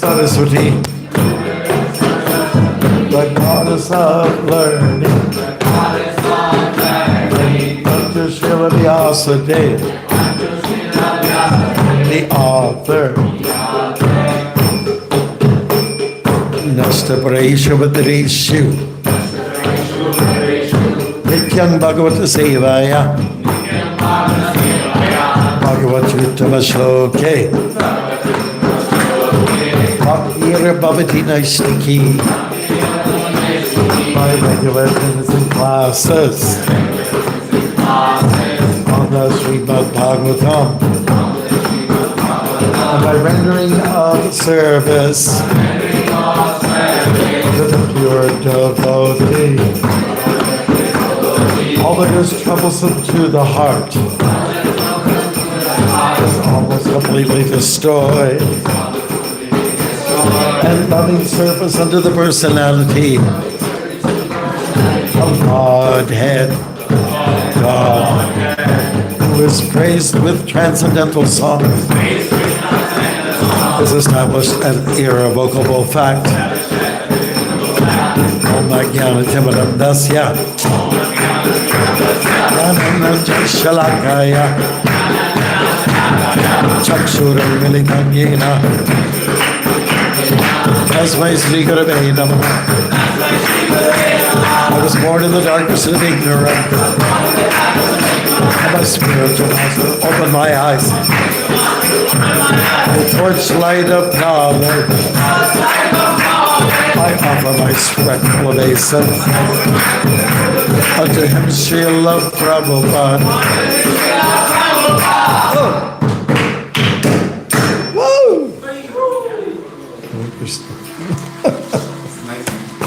Saraswati, the goddess of learning, Dr. Srila Vyasadeva, the author, Nastaparesha Vadareshu, Nityang Bhagavata Sevaya, Bhagavata Uttama Shloke, Bhakti Bhavati Naistiki, by regulations and classes on the Srimad Bhagavatam, and by rendering of service to the pure devotee, all that is troublesome to the heart is almost completely destroyed. And loving service unto the personality of Godhead, God, who is praised with transcendental songs, is established an irrevocable fact. Om Jnana Timadam Dasya Jnananjana Shalakaya Chakshuram Militam Yena Tasmai Sri Gurave Namaha. I was born in the darkness of ignorance, and my spiritual master opened my eyes. The torchlight of knowledge, I offer my respectful obeisance unto him, Srila Prabhupada.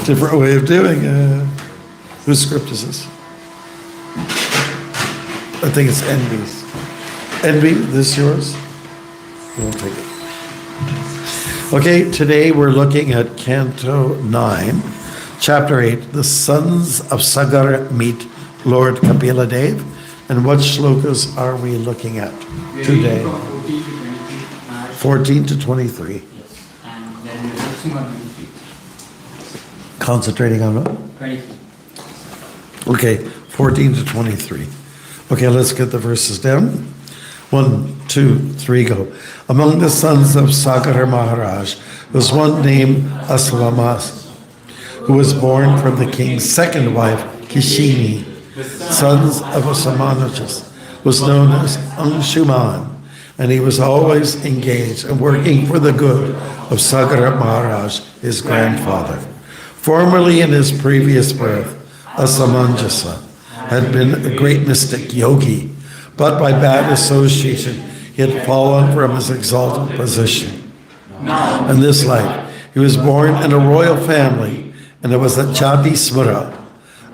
Different way of doing it. Whose script is this? I think it's Envy's. Envy, this yours? We'll take it. Okay, today we're looking at Canto 9, Chapter 8, the sons of Sagar meet Lord Kapila Dev. And what shlokas are we looking at today? 14 to 23. Yes. And then focusing on 23. Concentrating on what? 23. Okay, 14 to 23. Okay, let's get the verses down. 1, 2, 3, go. Among the sons of Sagar Maharaj was one named Aswamas, who was born from the king's second wife, Kishini. Sons of Asamanajas was known as Anshuman, and he was always engaged in working for the good of Sagar Maharaj, his grandfather. Formerly in his previous birth, Asamanjasa had been a great mystic yogi, but by bad association, he had fallen from his exalted position. In this life, he was born in a royal family, and it was a Jati Smara.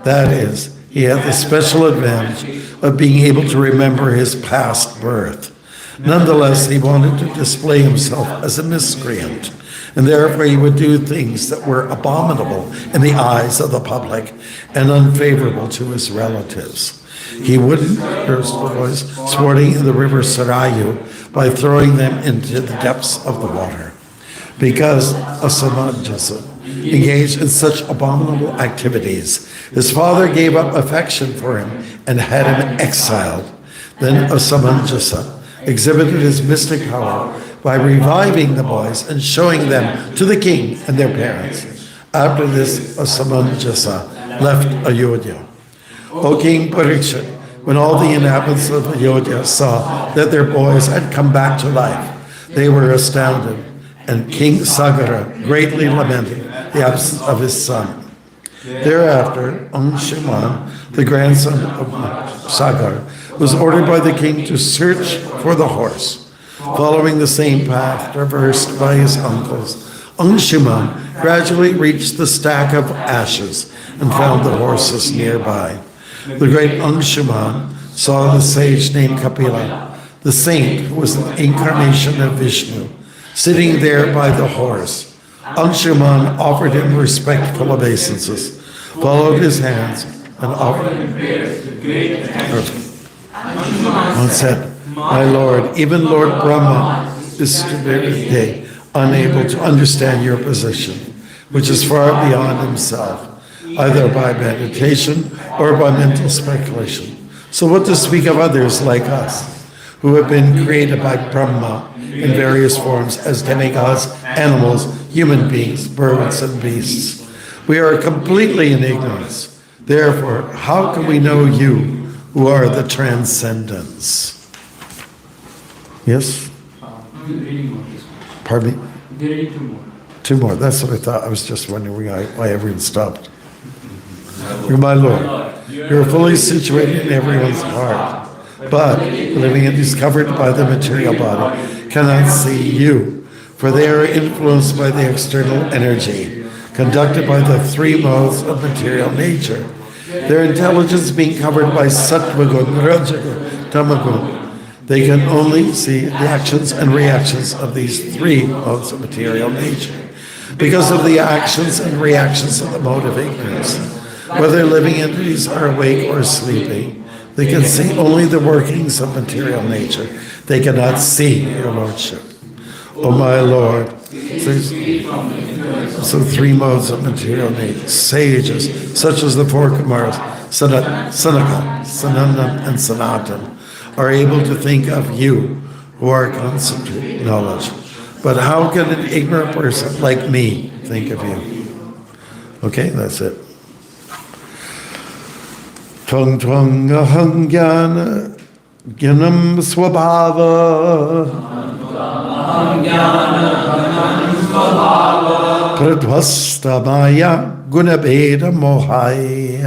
That is, he had the special advantage of being able to remember his past birth. Nonetheless, he wanted to display himself as a miscreant, and therefore he would do things that were abominable in the eyes of the public and unfavorable to his relatives. He wouldn't hurt boys sporting in the river Sarayu by throwing them into the depths of the water. Because Asamajasa engaged in such abominable activities, his father gave up affection for him and had him exiled. Then Asamajasa exhibited his mystic power by reviving the boys and showing them to the king and their parents. After this, Asamajasa left Ayodhya. O King Parikshit, when all the inhabitants of Ayodhya saw that their boys had come back to life, they were astounded, and King Sagara greatly lamented the absence of his son. Thereafter, Anshuman, the grandson of Sagar, was ordered by the king to search for the horse. Following the same path traversed by his uncles, Anshuman gradually reached the stack of ashes and found the horses nearby. The great Anshuman saw the sage named Kapila, the saint who was the incarnation of Vishnu, sitting there by the horse. Anshuman offered him respectful obeisances, followed his hands, and offered him and said, "My Lord, even Lord Brahma is today unable to understand your position, which is far beyond himself, either by meditation or by mental speculation. So what to speak of others like us, who have been created by Brahma in various forms as demigods, animals, human beings, birds, and beasts. We are completely in ignorance. Therefore, how can we know you, who are the transcendents?" Yes? Reading more, please. Pardon me? They're reading 2 more. 2 more. That's what I thought. I was just wondering why everyone stopped. My Lord, you're fully situated in everyone's heart, but living and is covered by the material body, cannot see you, for they are influenced by the external energy, conducted by the 3 modes of material nature. Their intelligence being covered by sattvagun, rajagun, tamagun, they can only see the actions and reactions of these 3 modes of material nature. Because of the actions and reactions of the mode of ignorance, whether living entities are awake or sleeping, they can see only the workings of material nature. They cannot see your lordship. O my Lord, so 3 modes of material nature, sages, such as the 4 Kumaras, Sanaka, Sanandan, and Sanatan, are able to think of you, who are concentrated knowledge. But how can an ignorant person like me think of you? Okay, that's it. Twang twang aham jnana gyanam swabhava pradvastamaya gunabheda mohai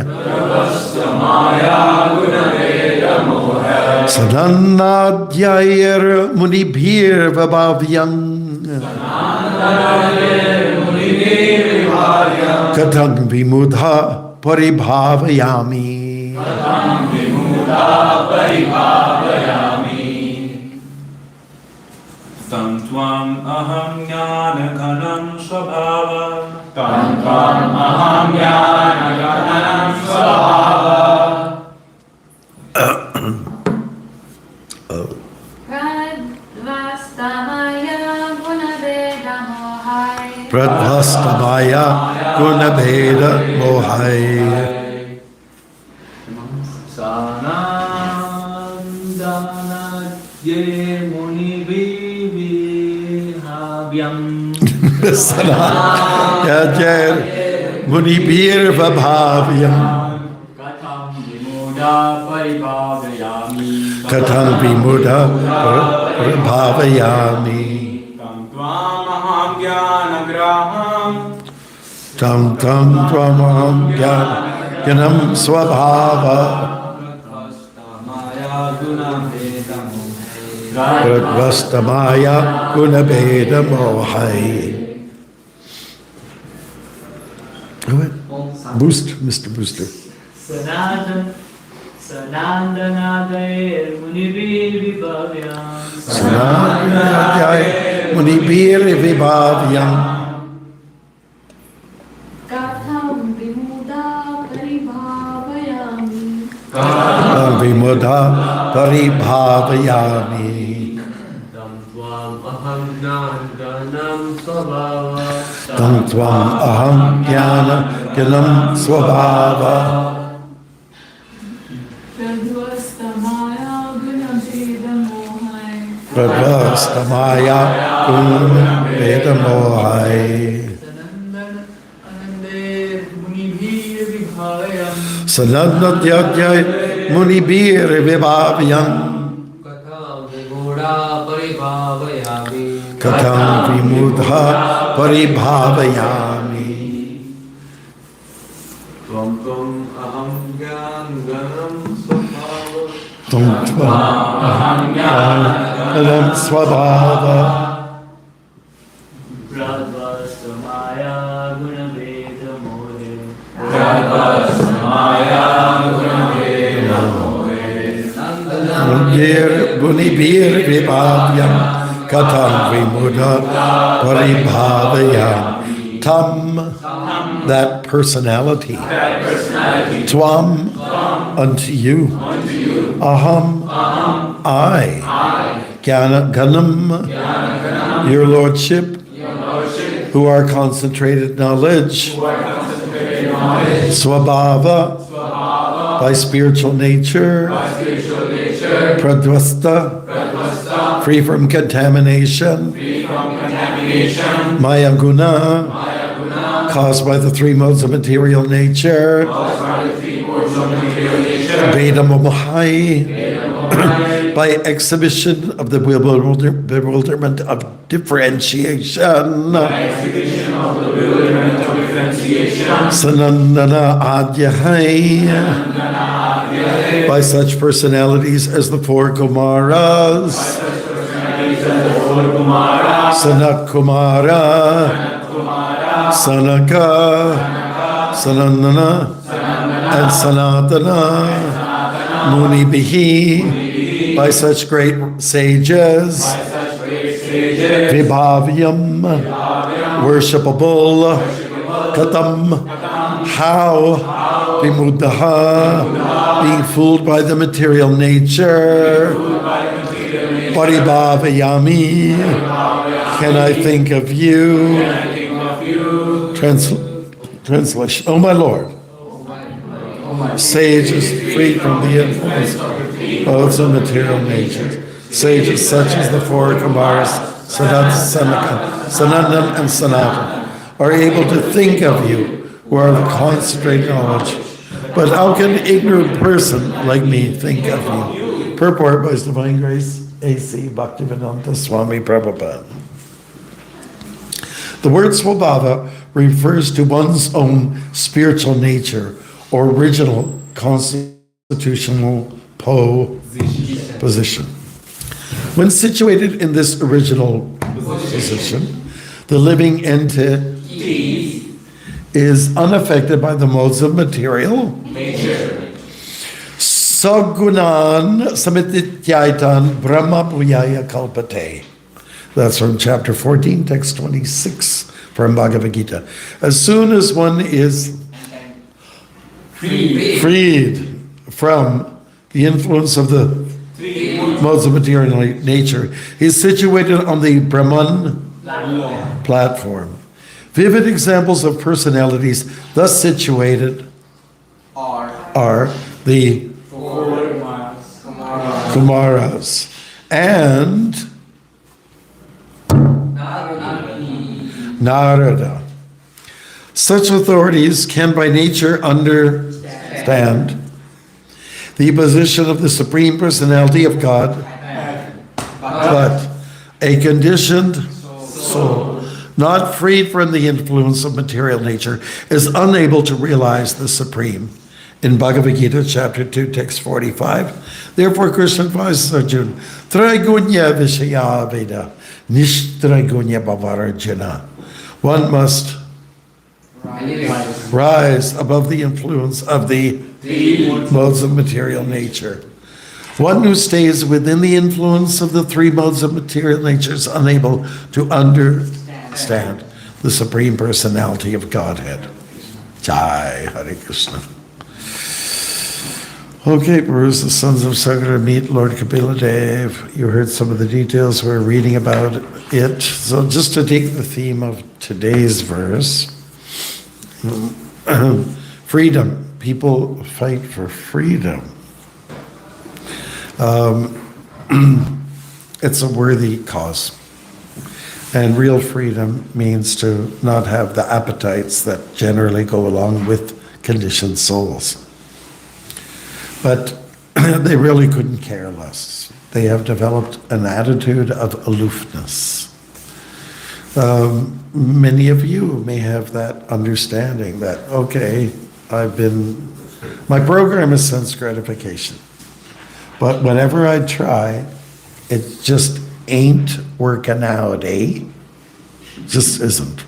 Sadanadhyayar munibhir vabhavyam Katang vimudha paribhavayami Tam tvam aham jnana ghanam svabhava Tam tvam aham jnana ghanam svabhava Pradvastamaya gunabheda mohai Sanandanadye munibhibhavyam Sanadhyayar munibhir vabhavyam Katham vimuda paribhavayami Katham vimudha prabhavayami Tam tvam aham jnanagraham Tam tam tvamaham jnanam swabhava Pradvastamaya gunabheda mohai. Go ahead. Boost, Mr. Booster. Sanandanadaya munibhibhavyam Sanadhyaya munibhir vibhavyam Katham vimuda paribhavayami vimudha paribhavayami Tam tvam aham jnanam svabhava Tam tvam aham jnana gyanam swabhava Pradvastamaya gunabheda mohai Pradvastamaya gunabheda mohai Sanadhyayar munibhir vibhavyam Katham vimudha paribhavayami Tvam tvam aham jnana ghanam svabhava Tam tvam aham jnana Ganam Swabhava Radvasamaya Gunaveda More Gunibir Vibhavyam Katam Vimuda Paribhavayam Tam, that personality. Twam, unto you. Aham, I. Ganam, your lordship, who are concentrated knowledge. Swabhava, by spiritual nature. Pradvasta, free from contamination. Maya Guna, caused by the three modes of material nature. Veda Mohai, by exhibition of the bewilderment of differentiation. Sanandana Adyahai, by such personalities as the four Kumaras. Sanat Kumara, Sanaka, Sanandana, and Sanatana, Muni Bihi, by such great sages, Vibhavyam, worshipable, Katam, how, Vimudaha, being fooled by the material nature, Paribhavayami, can I think of you? Translation, oh my Lord, sages free from the influence of the material nature, sages such as the four Kumaras, Sanandan and Sanatan, are able to think of you, who are the concentrated knowledge. But how can an ignorant person like me think of you? Purport by His Divine Grace, A.C. Bhaktivedanta Swami Prabhupada. The word Swabhava refers to one's own spiritual nature or original constitutional position. When situated in this original position, the living entity is unaffected by the modes of material nature. Sagunan samitityaitan brahma bhuyaya kalpate. That's from chapter 14, text 26 from Bhagavad Gita. As soon as one is freed from the influence of the modes of material nature, he is situated on the Brahman platform. Vivid examples of personalities thus situated are the Kumaras and Narada. Such authorities can by nature understand the position of the Supreme Personality of God, but a conditioned soul, not freed from the influence of material nature, is unable to realize the Supreme. In Bhagavad Gita, chapter 2, text 45, therefore Krishna advises Arjuna, Traigunya Vishaya Veda, Nishtraigunya Bhavarajana. One must rise above the influence of the modes of material nature. One who stays within the influence of the three modes of material nature is unable to understand the Supreme Personality of Godhead. Jai Hare Krishna. Okay, Bruce, the sons of Sagara meet Lord Kapila Dev. You heard some of the details. We're reading about it. So just to take the theme of today's verse, freedom. People fight for freedom. It's a worthy cause. And real freedom means to not have the appetites that generally go along with conditioned souls. But they really couldn't care less. They have developed an attitude of aloofness. Many of you may have that understanding that, okay, my program is sense gratification. But whenever I try It just ain't working out, eh? Just isn't.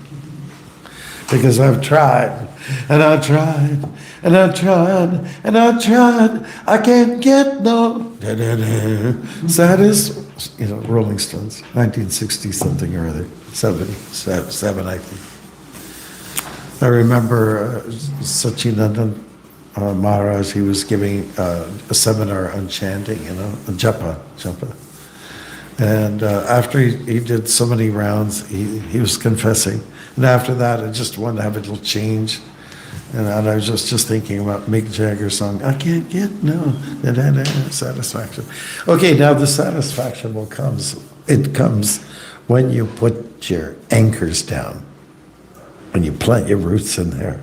Because I've tried, and I tried, and I tried, and I tried. I can't get no satis. Rolling Stones, 1960 something or other, 77, I think. I remember Sachinandan Maharaj. He was giving a seminar on chanting, japa. And after he did so many rounds, he was confessing. And after that, I just wanted to have a little change. And I was just thinking about Mick Jagger's song, I can't get no satisfaction. Okay, now the satisfaction it comes when you put your anchors down, when you plant your roots in there.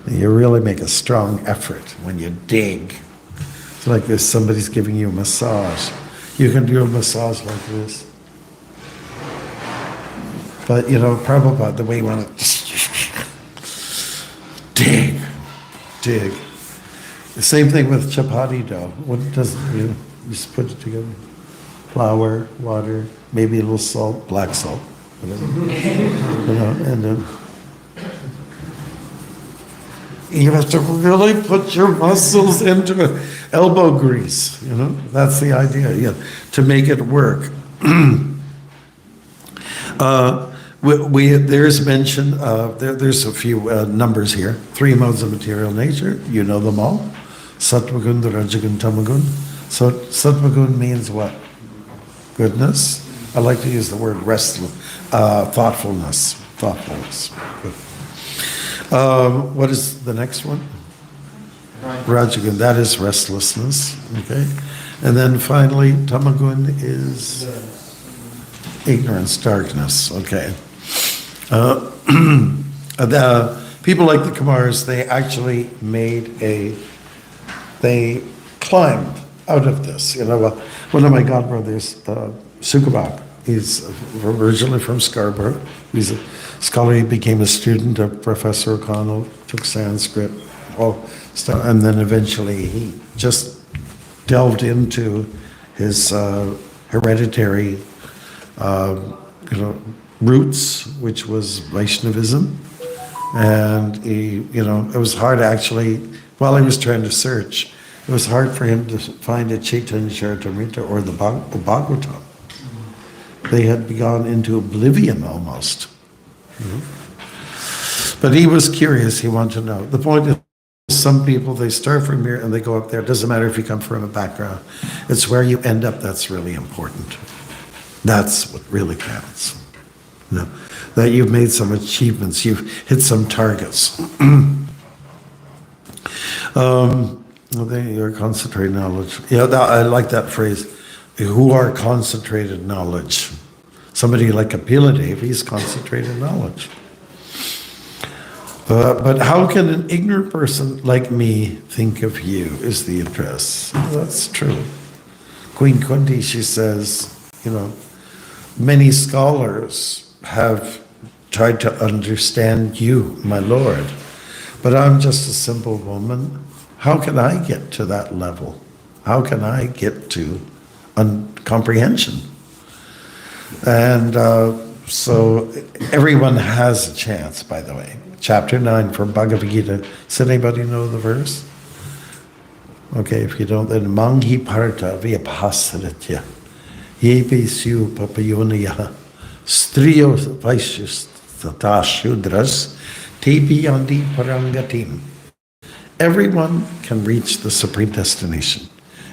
You really make a strong effort when you dig. It's like if somebody's giving you a massage. You can do a massage like this. But, Prabhupada, the way you want to dig. The same thing with chapati dough. What does it do? You just put it together. Flour, water, maybe a little salt, black salt, whatever. And then you have to really put your muscles into it. Elbow grease, that's the idea, to make it work. There's mention, there's a few numbers here. 3 modes of material nature, you know them all. Sattvagun, Rajagun, Tamagun. So Sattvagun means what? Goodness. I like to use the word thoughtfulness. Good. What is the next one? Rajagun, that is restlessness. Okay. And then finally, Tamagun is ignorance, darkness. Okay. The people like the Kumars, they actually they climbed out of this. One of my godbrothers, Sukabak, he's originally from Scarborough. He's a scholar. He became a student of Professor O'Connell, took Sanskrit, and then eventually he just delved into his hereditary roots, which was Vaishnavism. And it was hard actually, while he was trying to search, it was hard for him to find a Chaitanya Charitamrita or the Bhagavatam. They had gone into oblivion almost. But he was curious, he wanted to know. The point is, some people, they start from here and they go up there. It doesn't matter if you come from a background. It's where you end up that's really important. That's what really counts. That you've made some achievements, you've hit some targets. Your concentrated knowledge. I like that phrase. Who are concentrated knowledge? Somebody like Kapila Dev, he's concentrated knowledge. But how can an ignorant person like me think of you is the address. That's true. Queen Kunti, she says, many scholars have tried to understand you, my Lord, but I'm just a simple woman. How can I get to that level? How can I get to comprehension? And so everyone has a chance, by the way. Chapter 9 from Bhagavad Gita. Does anybody know the verse? Okay, if you don't, then Manghi Parta Vyaphasaritya Yepi Syu Papayonaya Striyo Vaishyas Tata Shudras Tepi Yandi Parangatim. Everyone can reach the supreme destination.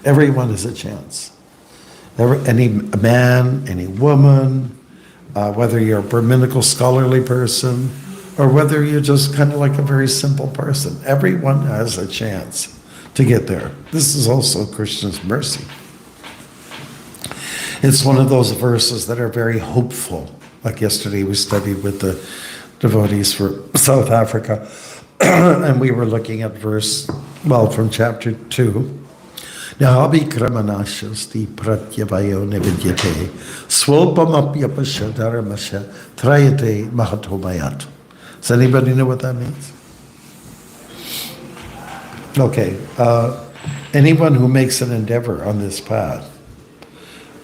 Everyone has a chance. Any man, any woman, whether you're a Brahminical scholarly person, or whether you're just kind of like a very simple person, everyone has a chance to get there. This is also Krishna's mercy. It's one of those verses that are very hopeful. Like yesterday we studied with the devotees for South Africa, and we were looking at from chapter 2. Nahavikramanashasti pratyavayo nividyate swalpamapyapasha dharamasha trayate mahatomayat. Does anybody know what that means? Okay. Anyone who makes an endeavor on this path,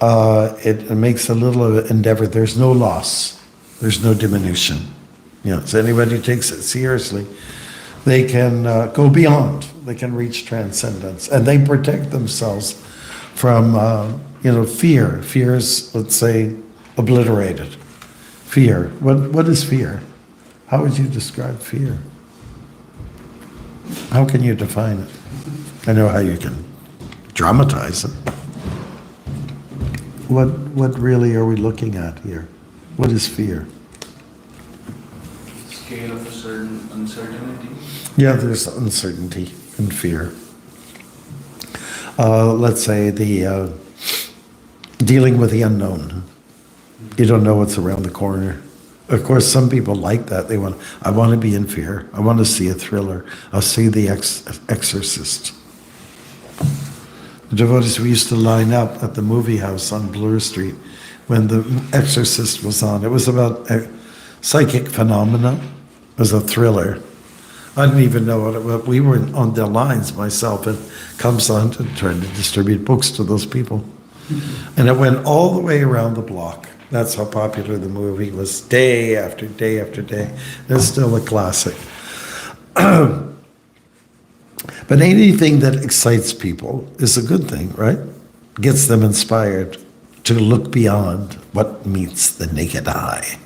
it makes a little endeavor. There's no loss. There's no diminution. So anybody who takes it seriously, they can go beyond. They can reach transcendence. And they protect themselves from, fear. Fear is, let's say, obliterated. Fear. What is fear? How would you describe fear? How can you define it? I know how you can dramatize it. What really are we looking at here? What is fear? Scale of a certain uncertainty. Yeah, there's uncertainty and fear. Let's say the dealing with the unknown. You don't know what's around the corner. Of course, some people like that. I want to be in fear. I want to see a thriller. I'll see The Exorcist. The devotees, we used to line up at the movie house on Bloor Street when The Exorcist was on. It was about a psychic phenomena. It was a thriller. I didn't even know what it was. We were on the lines, myself and Kamsant, and trying to distribute books to those people. And it went all the way around the block. That's how popular the movie was, day after day after day. It's still a classic. But anything that excites people is a good thing, right? Gets them inspired to look beyond what meets the naked eye.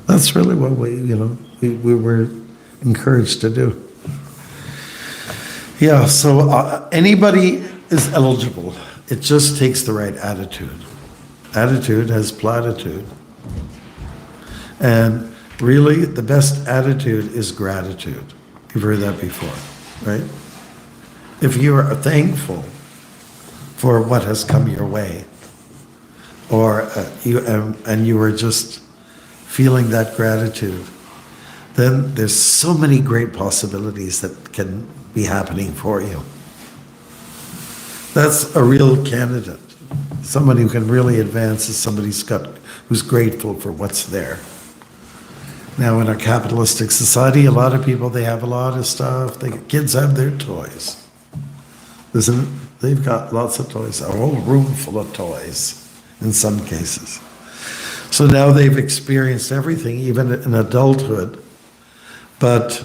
That's really what we were encouraged to do. Yeah, so anybody is eligible. It just takes the right attitude. Attitude has platitude. And really, the best attitude is gratitude. You've heard that before, right? If you are thankful for what has come your way, or you are just feeling that gratitude, then there's so many great possibilities that can be happening for you. That's a real candidate. Somebody who can really advance is somebody who's grateful for what's there. Now, in a capitalistic society, a lot of people, they have a lot of stuff. Kids have their toys. They've got lots of toys, a whole room full of toys in some cases. So now they've experienced everything, even in adulthood. But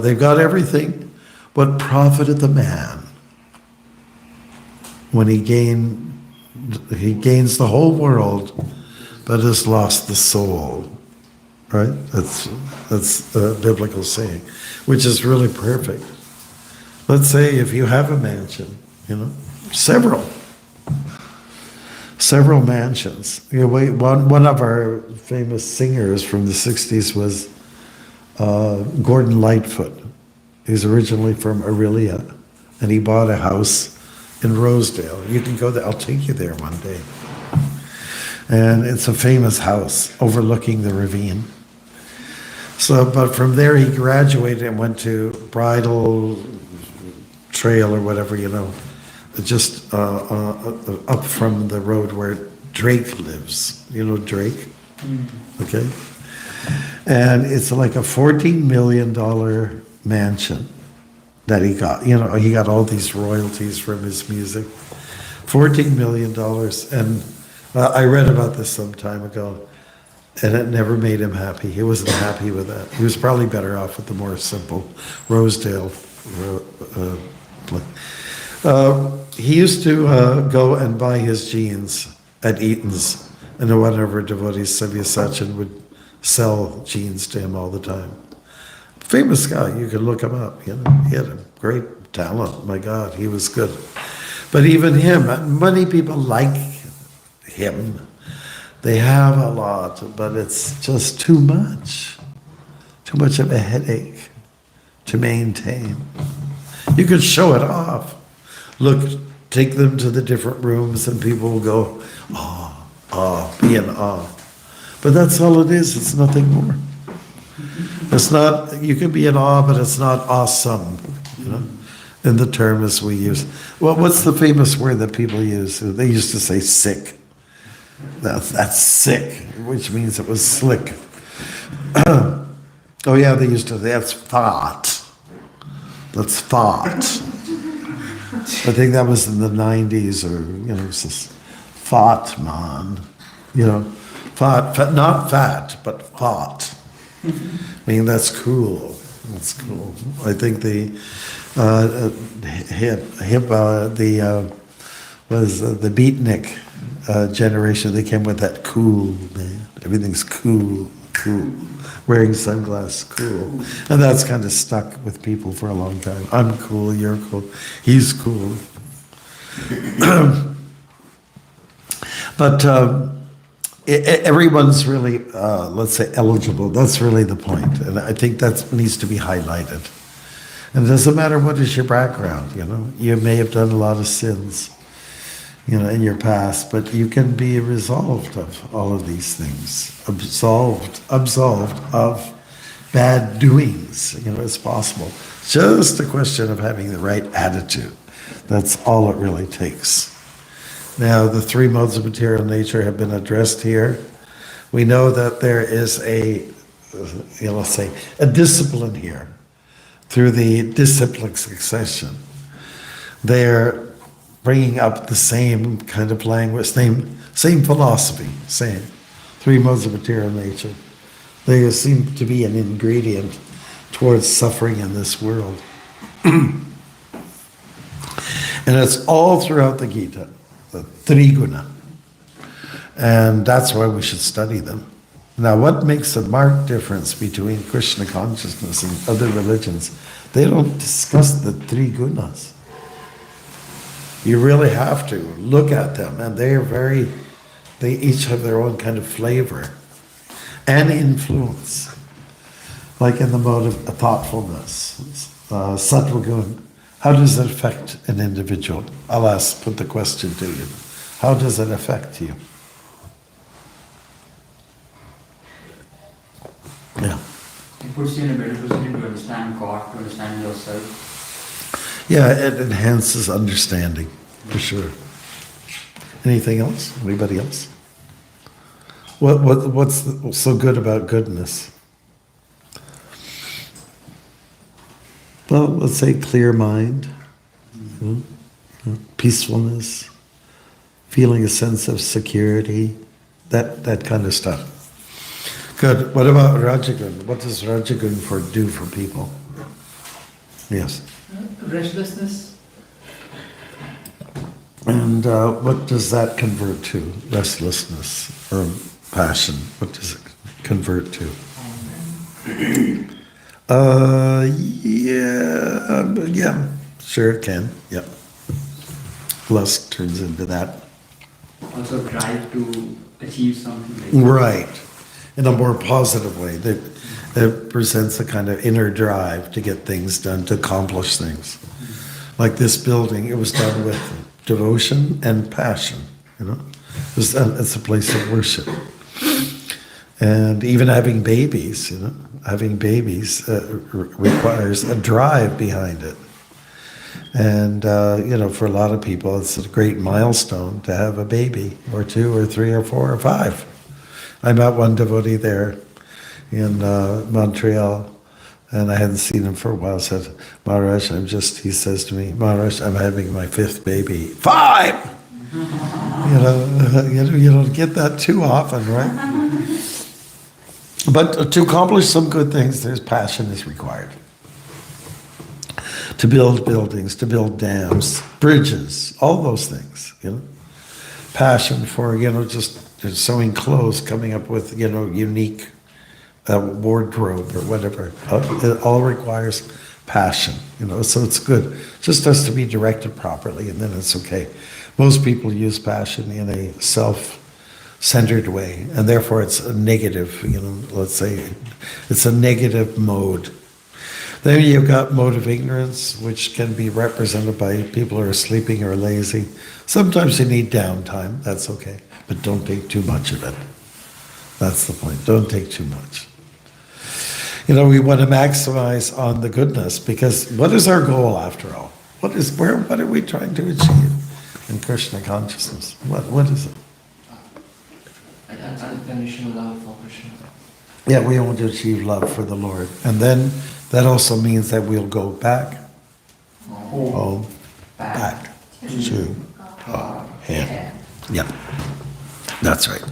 they've got everything. What profited the man when he gains the whole world, but has lost the soul? Right? That's the biblical saying, which is really perfect. Let's say if you have a mansion, several mansions. One of our famous singers from the 60s was Gordon Lightfoot. He's originally from Aurelia, and he bought a house in Rosedale. You can go there. I'll take you there one day. And it's a famous house overlooking the ravine. But from there he graduated and went to Bridal Trail or whatever, just up from the road where Drake lives. You know Drake? Okay? And it's like a $14 million mansion that he got. He got all these royalties from his music. $14 million. And I read about this some time ago, and it never made him happy. He wasn't happy with that. He was probably better off with the more simple Rosedale. He used to go and buy his jeans at Eaton's, and one of our devotees, Sevya Sachin, would sell jeans to him all the time. Famous guy, you can look him up. He had a great talent. My God, he was good. But even him, many people like him. They have a lot, but it's just too much of a headache to maintain. You could show it off. Look, take them to the different rooms and people will go, be in awe. But that's all it is, it's nothing more. It's not, you can be in awe, but it's not awesome, in the term as we use. Well, what's the famous word that people use? They used to say sick. That's sick, which means it was slick. Oh yeah, they used to say, that's thought. That's thought. I think that was in the 90s or, thought, man. You know, thought, not fat, but thought. I mean, that's cool. That's cool. I think the beatnik generation, they came with that cool, man. Everything's cool. Wearing sunglasses, cool. And that's kind of stuck with people for a long time. I'm cool, you're cool, he's cool. But everyone's really, let's say, eligible. That's really the point. And I think that needs to be highlighted. And it doesn't matter what is your background, you know. You may have done a lot of sins, you know, in your past, but you can be absolved of all of these things. Absolved of bad doings, you know, it's possible. It's just a question of having the right attitude. That's all it really takes. Now, the three modes of material nature have been addressed here. We know that there is a, you know, let's say, a discipline here through the disciplic succession. They're bringing up the same kind of language, same philosophy, same three modes of material nature. They seem to be an ingredient towards suffering in this world. And it's all throughout the Gita, the three guna. And that's why we should study them. Now, what makes a marked difference between Krishna consciousness and other religions? They don't discuss the three gunas. You really have to look at them, and they each have their own kind of flavor and influence. Like in the mode of thoughtfulness, sattva gun, how does it affect an individual? I'll put the question to you. How does it affect you? Yeah. It puts you in a better position to understand God, to understand yourself. Yeah, it enhances understanding, for sure. Anything else? Anybody else? What's so good about goodness? Well, let's say clear mind, peacefulness, feeling a sense of security, that kind of stuff. Good. What about Rajagun? What does Rajagun do for people? Yes. Restlessness. And what does that convert to? Restlessness or passion? What does it convert to? Yeah, sure it can. Yep. Lust turns into that. Also drive to achieve something. Right. In a more positive way. It presents a kind of inner drive to get things done, to accomplish things. Like this building, it was done with devotion and passion, you know. It's a place of worship. And even having babies, you know, requires a drive behind it. And, you know, for a lot of people, it's a great milestone to have a baby, or two, or three, or four, or five. I met one devotee there in Montreal, and I hadn't seen him for a while. Said, Maharaj, he says to me, Maharaj, I'm having my fifth baby. 5! You don't get that too often, right? But to accomplish some good things, there's passion is required. To build buildings, to build dams, bridges, all those things, you know. Passion for, you know, just sewing clothes, coming up with, you know, unique wardrobe or whatever. It all requires passion, you know, so it's good. It just has to be directed properly, and then it's okay. Most people use passion in a self-centered way, and therefore it's a negative, you know, let's say it's a negative mode. Then you've got mode of ignorance, which can be represented by people who are sleeping or lazy. Sometimes you need downtime, that's okay, but don't take too much of it. That's the point, don't take too much. You know, we want to maximize on the goodness, because what is our goal after all? What are we trying to achieve in Krishna consciousness? What is it? Unconditional love for Krishna. Yeah, we want to achieve love for the Lord. And then that also means that we'll go back, home, back to Him. Yeah. That's right.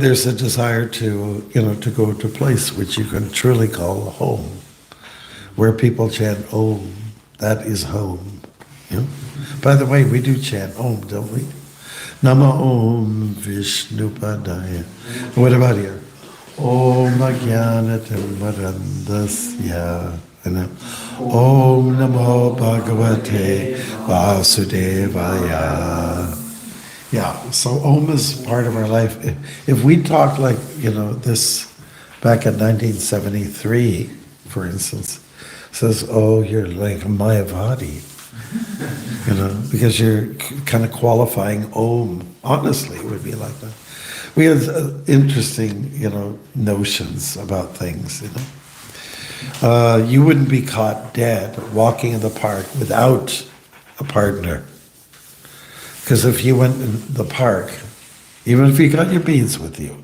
There's a desire to, to go to a place which you can truly call home, where people chant Om. That is home. By the way, we do chant Om, don't we? Nama Om Vishnupadaya. What about here? Om Ajnanatam Marandasya. Om Namo Bhagavate Vasudevaya. Yeah, so Om is part of our life. If we talk like, this back in 1973, for instance, says, oh, you're like a Mayavadi, because you're kind of qualifying Om. Honestly, it would be like that. We have interesting, notions about things, You wouldn't be caught dead walking in the park without a partner. Because if you went in the park, even if you got your beads with you,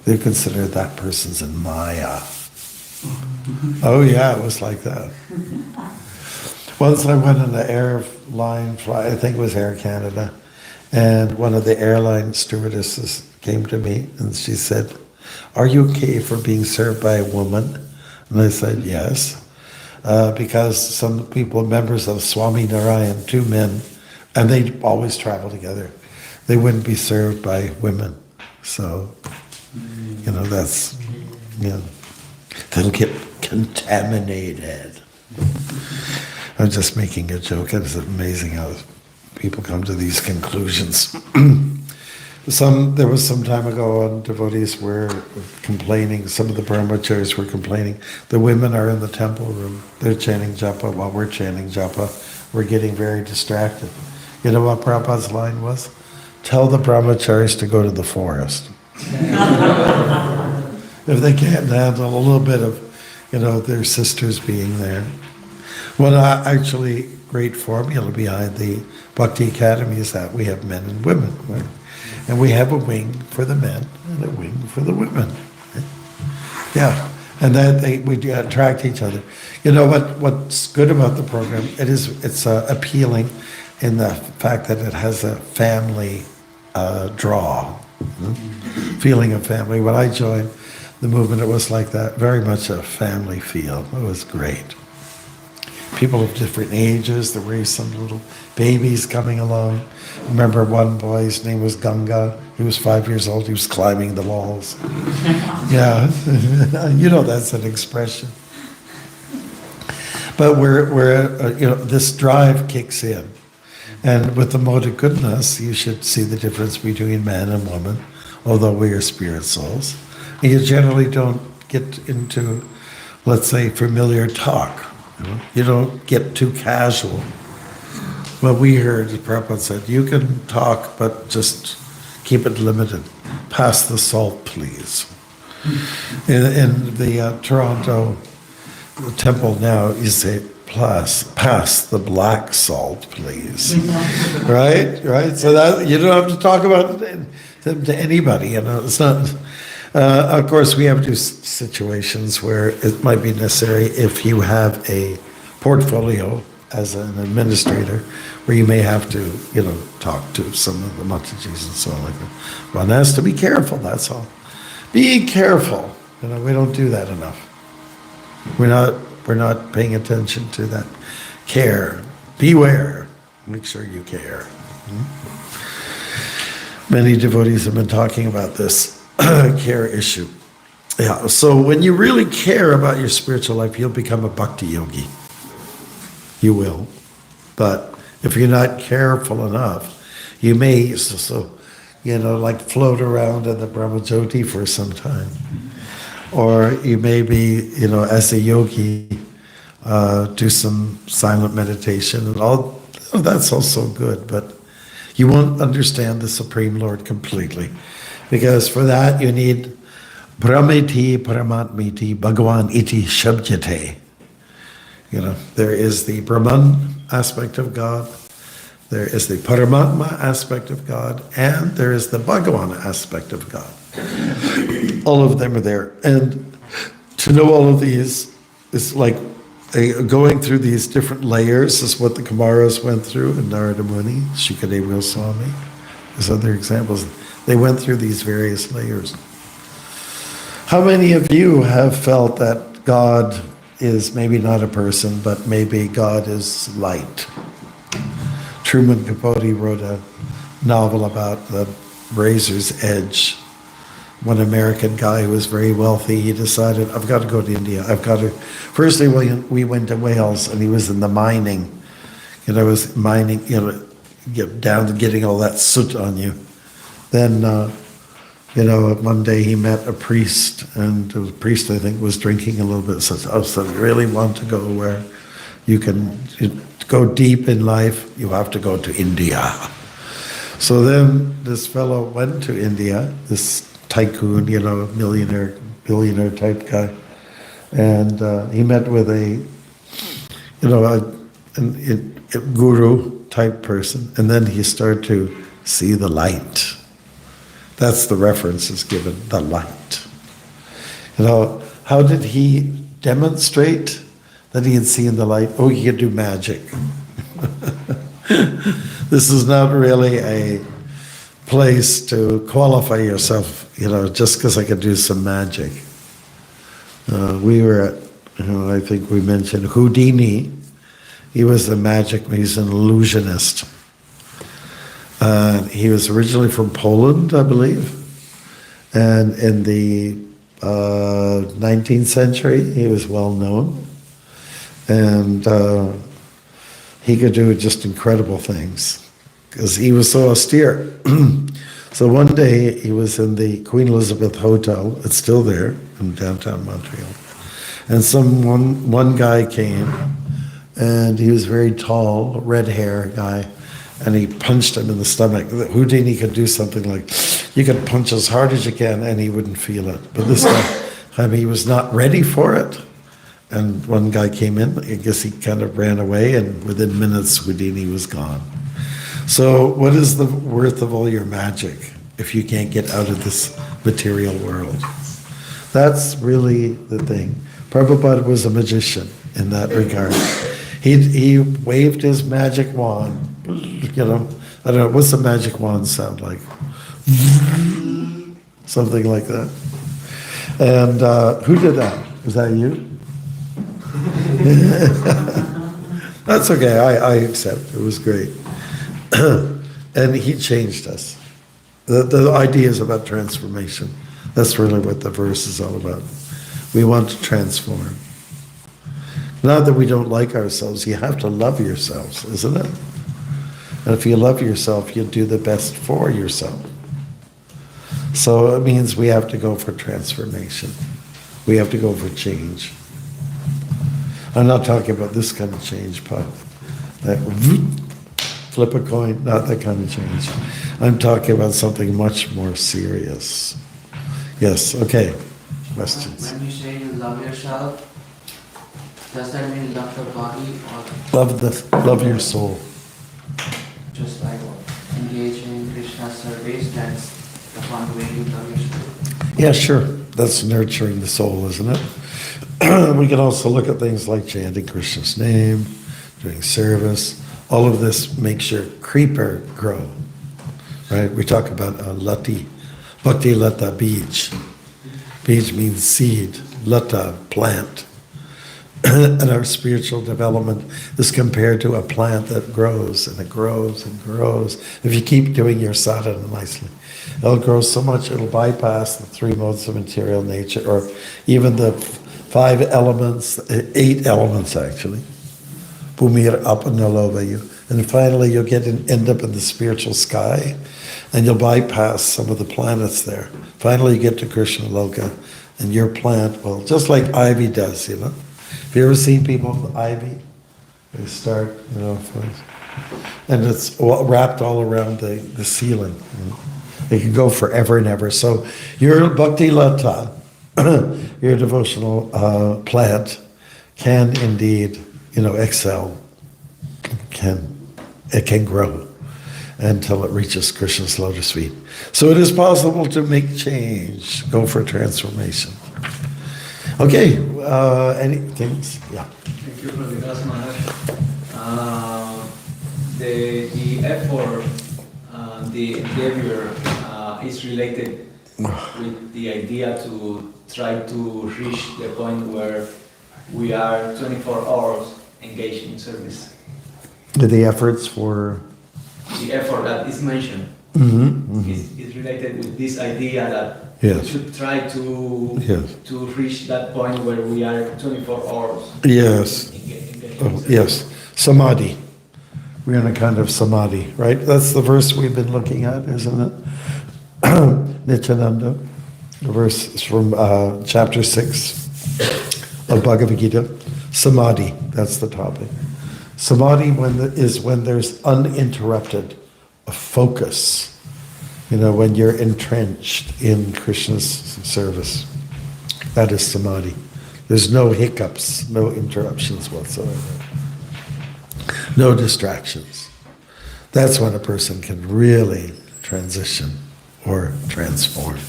they consider that person's in Maya. Oh yeah, it was like that. Once I went on an airline flight, I think it was Air Canada, and one of the airline stewardesses came to me and she said, "Are you okay for being served by a woman?" And I said, "Yes," because some people, members of SWAMI Narayan, 2 men, and they always travel together. They wouldn't be served by women. So, that's, they'll get contaminated. I'm just making a joke. It's amazing how people come to these conclusions. There was some time ago when devotees were complaining, some of the brahmacharis were complaining, the women are in the temple room, they're chanting japa while we're chanting japa. We're getting very distracted. You know what Prabhupada's line was? Tell the brahmacharis to go to the forest. If they can't handle a little bit of, their sisters being there. Well, actually, great formula behind the Bhakti Academy is that we have men and women. Right? And we have a wing for the men and a wing for the women. Right? Yeah, and then we attract each other. What's good about the program? It's appealing in the fact that it has a family draw, feeling of family. When I joined the movement, it was like that, very much a family feel. It was great. People of different ages, there were some little babies coming along. I remember one boy, his name was Ganga. He was 5 years old, he was climbing the walls. Yeah, that's an expression. But this drive kicks in. And with the mode of goodness, you should see the difference between man and woman, although we are spirit souls. And you generally don't get into, let's say, familiar talk. You don't get too casual. What we heard, Prabhupada said, you can talk, but just keep it limited. Pass the salt, please. In the Toronto temple now, you say, pass the black salt, please. Right? So that you don't have to talk about it to anybody. It's not. Of course, we have situations where it might be necessary if you have a portfolio as an administrator, where you may have to, talk to some of the Matatis and so on like that. One has to be careful. That's all. Be careful. We don't do that enough. We're not paying attention to that. Care. Beware. Make sure you care. Many devotees have been talking about this care issue. Yeah. So when you really care about your spiritual life, you'll become a bhakti yogi. You will. But if you're not careful enough, you may float around in the Brahmajyoti for some time. Or you may be, as a yogi, do some silent meditation and all. That's also good, but you won't understand the Supreme Lord completely. Because for that you need Brahmeti Paramatmiti Bhagavan iti Shabjate. There is the Brahman aspect of God, there is the Paramatma aspect of God, and there is the Bhagavan aspect of God. All of them are there. And to know all of these is like going through these different layers is what the Kumaras went through, and Narada Muni, Shukadeva Goswami. There's other examples. They went through these various layers. How many of you have felt that God is maybe not a person, but maybe God is light? Truman Capote wrote a novel about the razor's edge. One American guy who was very wealthy, he decided, I've got to go to India. Firstly, we went to Wales, and he was in the mining. Was mining, get down to getting all that soot on you. Then, one day he met a priest, and the priest, I think, was drinking a little bit. Says, "Oh, so you really want to go where you can go deep in life? You have to go to India." So then this fellow went to India, this tycoon, millionaire, billionaire type guy, and he met with a guru type person, and then he started to see the light. That's the reference is given, the light. How did he demonstrate that he had seen the light? Oh, he could do magic. This is not really a place to qualify yourself, just because I could do some magic. We were at, I think we mentioned Houdini. He was he's an illusionist. He was originally from Poland, I believe. And in the 19th century, he was well known. And he could do just incredible things because he was so austere. So one day he was in the Queen Elizabeth Hotel, it's still there in downtown Montreal. And one guy came, and he was very tall, red hair guy, and he punched him in the stomach. Houdini could do something like, you could punch as hard as you can and he wouldn't feel it. But this time he was not ready for it. And one guy came in, I guess he kind of ran away, and within minutes Houdini was gone. So what is the worth of all your magic if you can't get out of this material world? That's really the thing. Prabhupada was a magician in that regard. He waved his magic wand, I don't know, what's the magic wand sound like? Something like that. And who did that? Was that you? That's okay, I accept. It was great. And he changed us. The idea is about transformation. That's really what the verse is all about. We want to transform. Not that we don't like ourselves, you have to love yourselves, isn't it? And if you love yourself, you do the best for yourself. So it means we have to go for transformation. We have to go for change. I'm not talking about this kind of change, but that flip a coin, not that kind of change. I'm talking about something much more serious. Yes, okay. Questions? When you say you love yourself, does that mean love the body or Love your soul. just like engaging in Krishna's service? That's the one way you love yourself. Yeah, sure. That's nurturing the soul, isn't it? We can also look at things like chanting Krishna's name, doing service. All of this makes your creeper grow, right? We talk about lati, bhakti lata bij. Bij means seed, lata, plant. And our spiritual development is compared to a plant that grows, and it grows and grows. If you keep doing your sadhana nicely, it'll grow so much it'll bypass the three modes of material nature, or even the 5 elements, 8 elements actually. Bhumir apanalovayu. And finally you'll end up in the spiritual sky, and you'll bypass some of the planets there. Finally you get to Krishna Loka, and your plant will, just like ivy does, Have you ever seen people with ivy? They start, and it's wrapped all around the ceiling. It can go forever and ever. So your bhakti lata, your devotional plant, can indeed, excel. It can grow until it reaches Krishna's lotus feet. So it is possible to make change, go for transformation. Okay, any things? Yeah. Thank you for Vikas Maharaj. The effort, the endeavor is related with the idea to try to reach the point where we are 24 hours engaged in service. The efforts for... The effort that is mentioned Mm-hmm. is related with this idea that Yes. we should try to Yes. to reach that point where we are 24 hours. Yes. Engaged in Oh, service. yes. Samadhi. We're in a kind of samadhi, right? That's the verse we've been looking at, isn't it? Nityananda. The verse is from chapter 6 of Bhagavad Gita. Samadhi, that's the topic. Samadhi is when there's uninterrupted focus. You know, when you're entrenched in Krishna's service. That is samadhi. There's no hiccups, no interruptions whatsoever. No distractions. That's when a person can really transition or transform.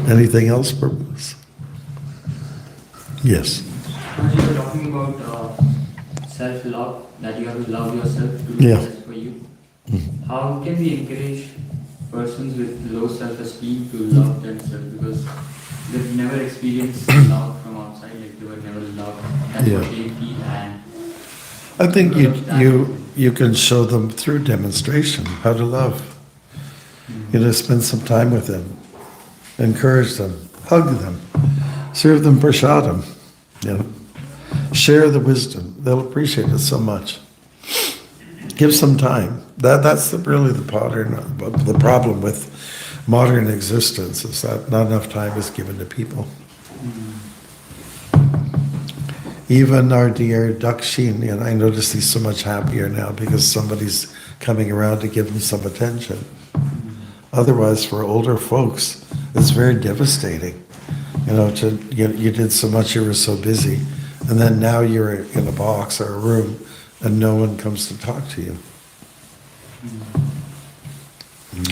Anything else, Bruce? Yes. When you were talking about self-love, that you have to love yourself to do Yeah. the best for you. How can we encourage persons with low self-esteem to love themselves? Because they've never experienced love from outside, like they were never loved. That's Yeah. what they feel, and I think you can show them through demonstration how to love. You know, spend some time with them, encourage them, hug them, serve them prasadam, you know, share the wisdom. They'll appreciate it so much. Give some time. That's really the problem with modern existence, is that not enough time is given to people. Even our dear Dakshin, you know, I notice he's so much happier now because somebody's coming around to give him some attention. Otherwise, for older folks, it's very devastating. You know, you did so much, you were so busy, and then now you're in a box or a room, and no one comes to talk to you.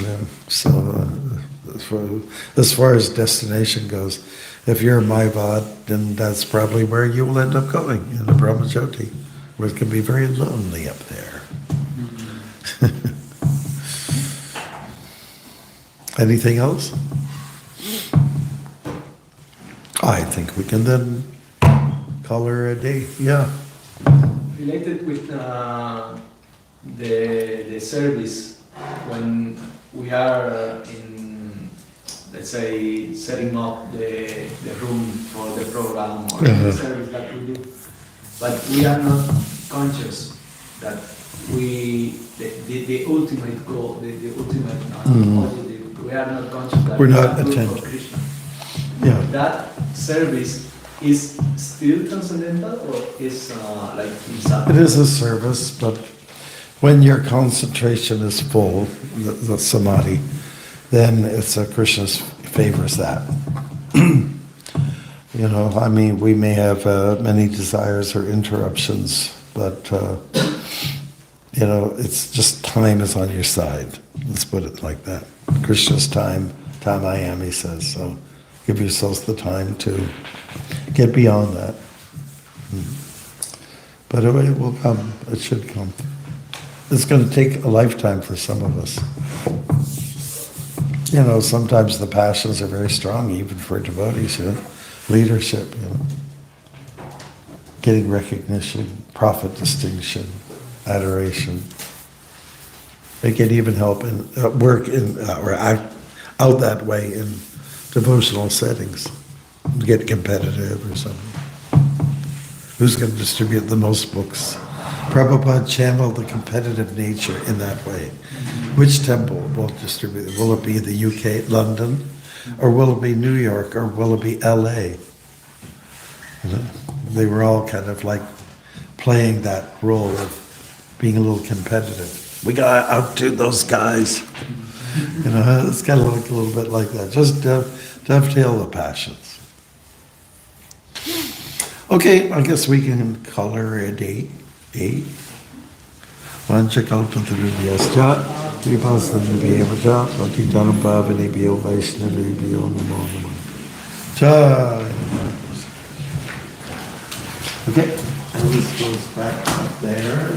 Yeah. So, as far as destination goes, if you're Mayavad, then that's probably where you will end up going, in the Brahmajyoti, where it can be very lonely up there. Anything else? I think we can then call her a day. Yeah. Related with the service, when we are in, let's say, setting up the room for the program or the service that we do, but we are not conscious that the ultimate goal, the ultimate objective, we are not conscious that We're we not are good for attentive. Krishna. Yeah. That service is still transcendental or is like inside? It is a service, but when your concentration is full, the samadhi, then it's Krishna favors that. You know, I mean, we may have many desires or interruptions, but you know, it's just time is on your side. Let's put it like that. Krishna's time I am, he says. So give yourselves the time to get beyond that. But it will come. It should come. It's going to take a lifetime for some of us. You know, sometimes the passions are very strong, even for devotees, you know? Leadership, you know? Getting recognition, profit distinction, adoration. They can even help in work in or act out that way in devotional settings. Get competitive or something. Who's going to distribute the most books? Prabhupada channeled the competitive nature in that way. Which temple will distribute it? Will it be the UK, London? Or will it be New York? Or will it be LA? You know, they were all kind of like playing that role of being a little competitive. We got to outdo those guys. You know, it's kind of like a little bit like that. Just dovetail the passions. Okay, I guess we can call her a day. Vanchakalpatarubhyascha, Vipassanubhyavacha, Patitanam Pavanebhyo Vaishnavebhyo Namo Namo. Jai. Okay, and this goes back up there.